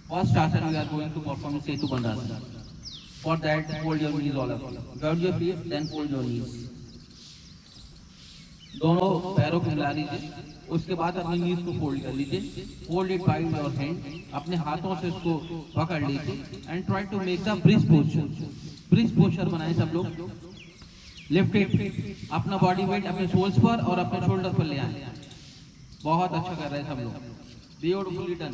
First asana we are going to perform Setu Bandhasana. For that, fold your knees all up. Guard your feet, then fold your knees. दोनों पैरों को हिला लीजिए, उसके बाद अपनी नीज को फोल्ड कर लीजिए। Fold it by your hand, अपने हाथों से इसको पकड़ लीजिए and try to make the bridge posture. Bridge posture बनाएं सब लोग। लिफ्ट इट, अपना बॉडी वेट अपने शोल्डर्स पर और अपने शोल्डर पर ले आए। बहुत अच्छा कर रहे हैं सब लोग, ब्यूटीफुली डन।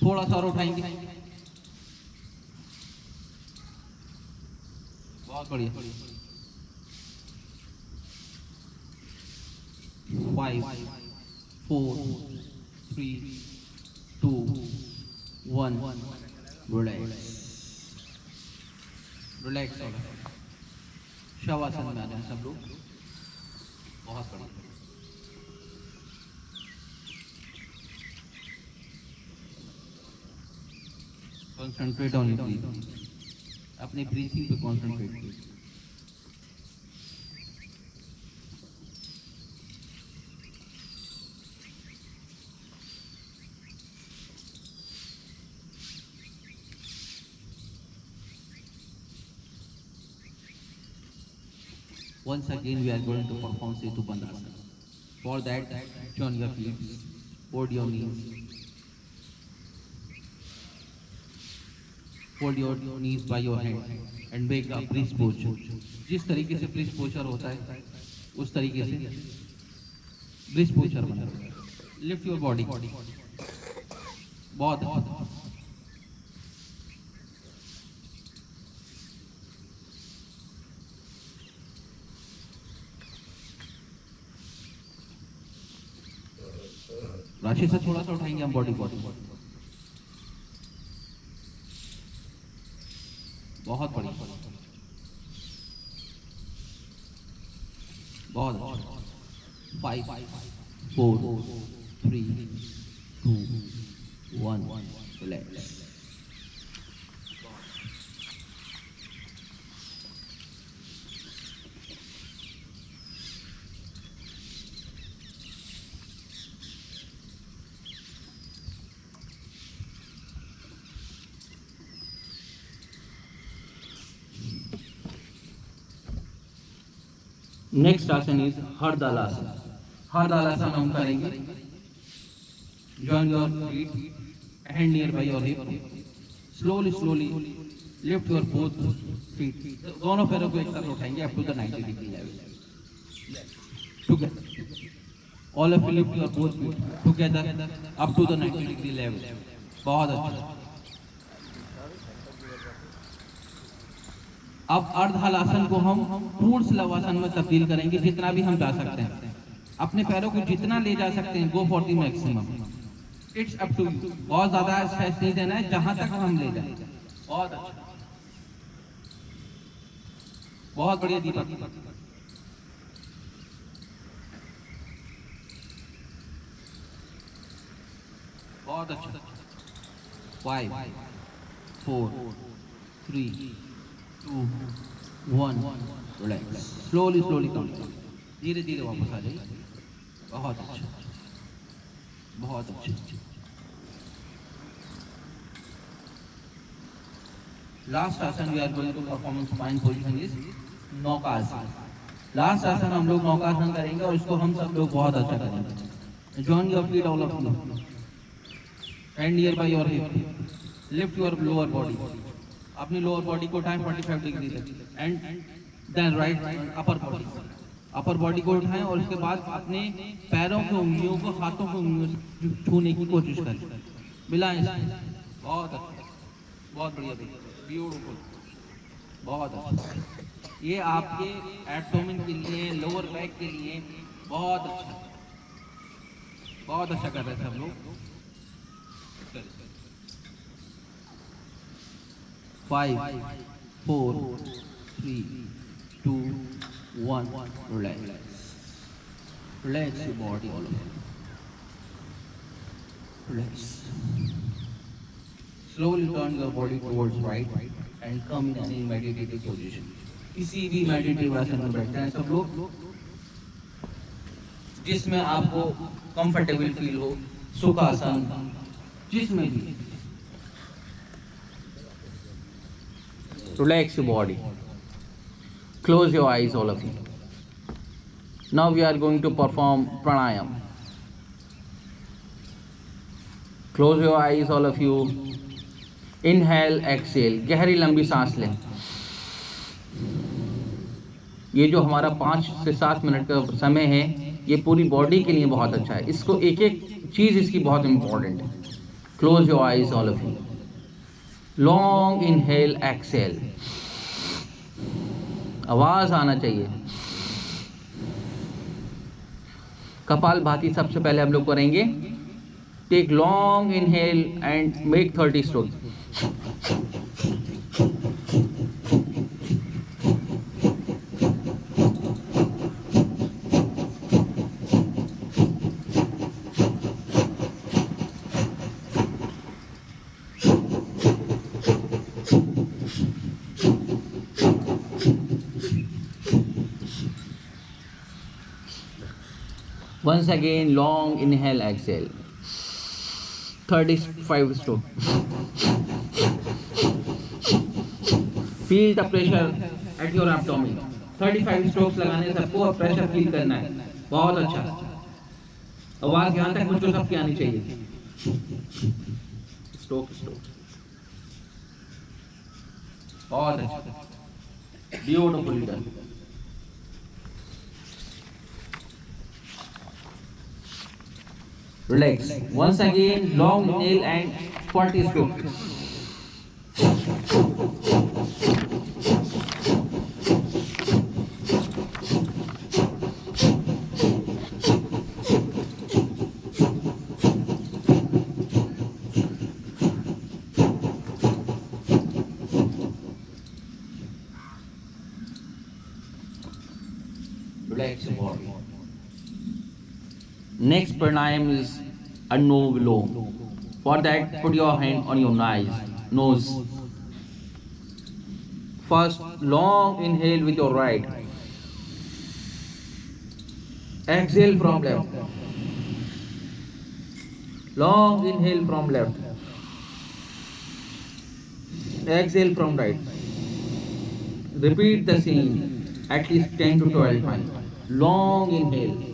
थोड़ा सा और उठाएंगे, बहुत बढ़िया। 5 4 3 2 1, रिलैक्स, रिलैक्स। शवासन में आ जाए सब लोग, बहुत बढ़िया। कंसंट्रेट ऑन योर ब्रीथिंग, अपने ब्रीथिंग पे कंसंट्रेट कीजिए। Once again we are going to perform Setu Bandhasana. For that, join your feet, fold your knees, fold your knees by your hand and make a bridge posture. जिस तरीके से bridge posture होता है उस तरीके से bridge posture बनाओ। Lift your body, बहुत अच्छा। राशि से थोड़ा सा उठाएंगे हम बॉडी को, बहुत बढ़िया, बहुत अच्छा। 5 4 3 2 1, relax. Next asana is hardalasana. Hardalasana हम करेंगे। Join your feet, hand near by your hip, slowly slowly lift your both feet, दोनों पैरों को एक साथ उठाएंगे up to the 90 degree level together. All of you lift your both feet together up to the 90 degree level. बहुत अच्छा। अब अर्ध हलासन को हम पूर्ण शलवासन में तब्दील करेंगे, जितना भी हम जा सकते हैं। अपने पैरों को जितना ले जा सकते हैं, go for the maximum. It's up to you. बहुत ज्यादा स्ट्रेस नहीं देना है, जहां तक हम ले जाए। बहुत अच्छा, बहुत बढ़िया दीपक। बहुत अच्छा। 5 4 3 2 1 रिलैक्स। स्लोली स्लोली कम, धीरे धीरे वापस आ जाइए। बहुत अच्छा, बहुत अच्छा। Last asana we are going to perform spine position is Naukasana. Last आसन हम लोग नौकासन करेंगे और इसको हम सब लोग बहुत अच्छा करेंगे। Join your feet all of you, hand near by your hip, lift your lower body. अपनी लोअर बॉडी को उठाएं 45 डिग्री तक and then right upper body को उठाएं और उसके बाद अपने पैरों की उंगलियों को हाथों की उंगलियों से छूने की कोशिश करें। मिलाएं। बहुत अच्छा, बहुत बढ़िया, ब्यूटीफुल, बहुत अच्छा। ये आपके एब्डोमेन के लिए, लोअर बैक के लिए बहुत अच्छा, बहुत अच्छा कर रहे हैं सब लोग। 5 4 3 2 1 relax. Relax your body all over, relax. Slowly turn your body towards right and come in any meditative position. किसी भी meditative आसन में बैठते हैं सब लोग, जिसमें आपको कंफर्टेबल फील हो, सुखासन, जिसमें भी। Relax your body. Close your eyes, all of you. Now we are going to perform pranayam. Close your eyes, all of you. Inhale exhale, गहरी लंबी सांस लें। ये जो हमारा 5 से 7 मिनट का समय है, ये पूरी बॉडी के लिए बहुत अच्छा है। इसको एक एक चीज इसकी बहुत इंपॉर्टेंट है। Close your eyes all of you. Long inhale exhale, आवाज आना चाहिए। कपालभाति सबसे पहले हम लोग करेंगे। Take long inhale and make 30 stroke. Once again, long inhale, exhale. 35 stroke. Feel the pressure at your abdomen. 35 strokes लगाने से आपको प्रेशर फील करना है। बहुत अच्छा। आवाज यहाँ तक मुझको सबकी आनी चाहिए। स्ट्रोक स्ट्रोक, बहुत अच्छा, beautifully done. Relax. Once again, long inhale and 40 strokes. Relax your body. Next pranayam is Anulom. For that, put your hand on your nose. First, long inhale with your right. Exhale from left. Long inhale from left. Exhale from right. Repeat the same at least 10 to 12 times. Long inhale.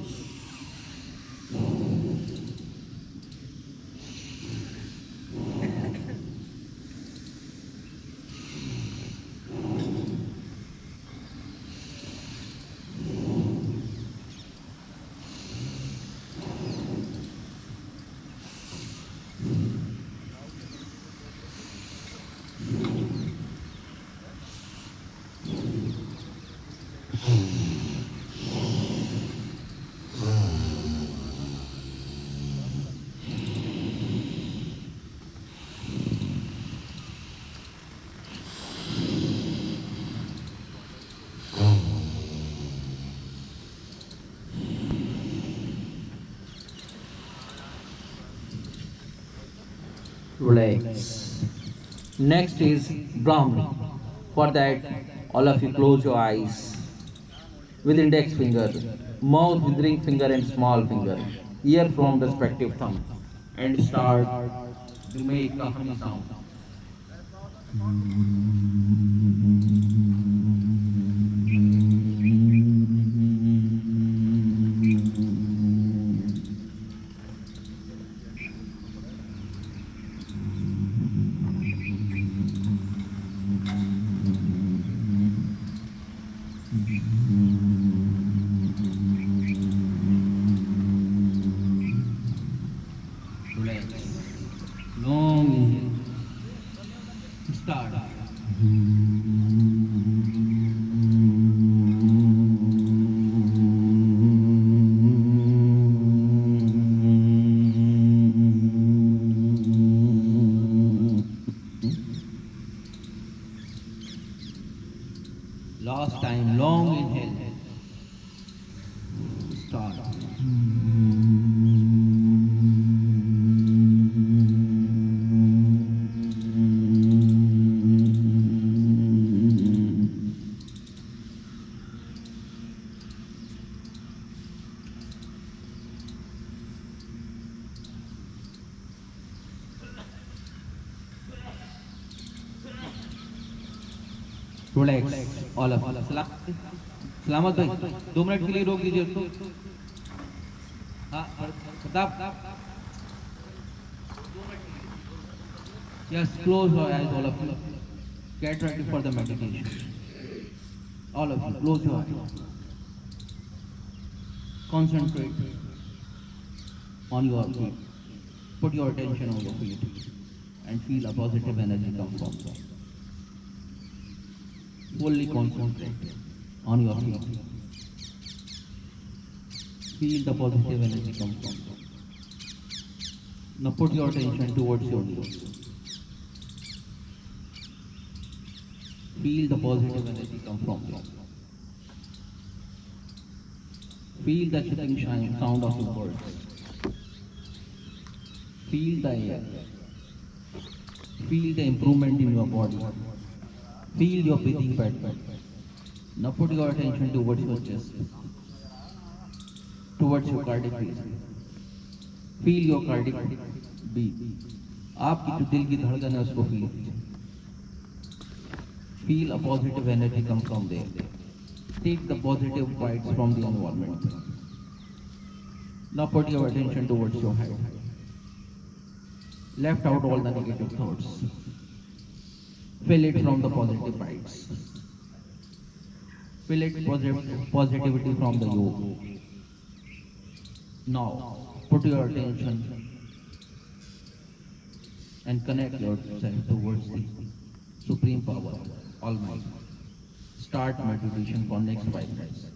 Relax. Next is Brahmi. For that, all of you close your eyes with index finger, mouth with ring finger and small finger, ear from respective thumb, and start to make a humming sound. Relax. Long inhale. Start. Last time, long inhale. Start. Relax. All of you. सलामत भाई 2 minute के लिए रोक दीजिए उसको. हाँ Pratap. Yes, close your eyes, all of you. Get ready for the meditation. All of you, close your eyes. Concentrate on your feet. Put your attention on your feet and feel a positive energy come from them. Fully concentrate on your feet. Feel the positive energy come from them. Now put your attention towards your knees. Feel the positive energy come from them. Feel the chirping sound of your birds. Feel the air. Feel the improvement in your body. Feel your breathing pattern. Now put your attention towards your chest, towards your cardiac beat. Feel your cardiac beat. आपकी जो दिल की धड़कन है उसको feel कीजिए. Feel a positive energy come from there. Take the positive vibes from the environment. Now put your attention towards your head. Left out all the negative thoughts. Fill it from the positive vibes. Fill it positivity from the yoga. Now put your attention and connect yourself towards the Supreme Power, Almighty. Start meditation for next 5 minutes.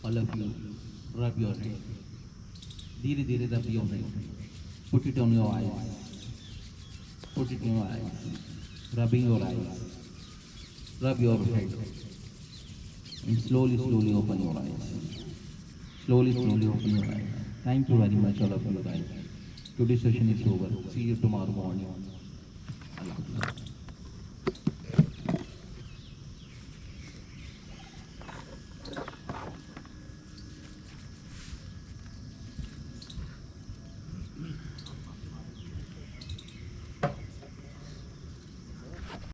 All of you, rub your head. Dheere dheere rub your head. Put it on your eyes. Put it in your eyes. Rubbing your eyes. Rub your head. And slowly, slowly open your eyes. Slowly, slowly open your eyes. Thank you very much, all of you guys. Today's session is over. See you tomorrow morning. Allah Hafiz.